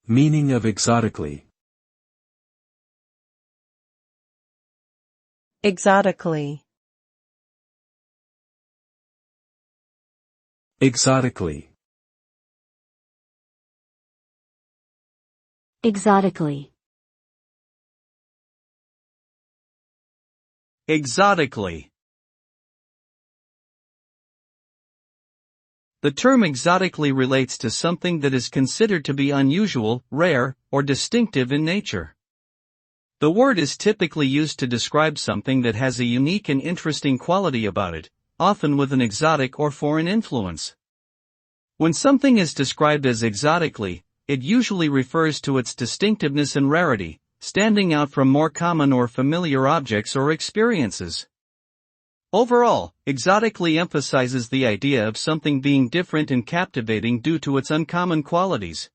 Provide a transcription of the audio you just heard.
Meaning of exotically. Exotically. Exotically. Exotically. Exotically. The term exotically relates to something that is considered to be unusual, rare, or distinctive in nature. The word is typically used to describe something that has a unique and interesting quality about it, often with an exotic or foreign influence. When something is described as exotically, it usually refers to its distinctiveness and rarity, standing out from more common or familiar objects or experiences. Overall, exotically emphasizes the idea of something being different and captivating due to its uncommon qualities.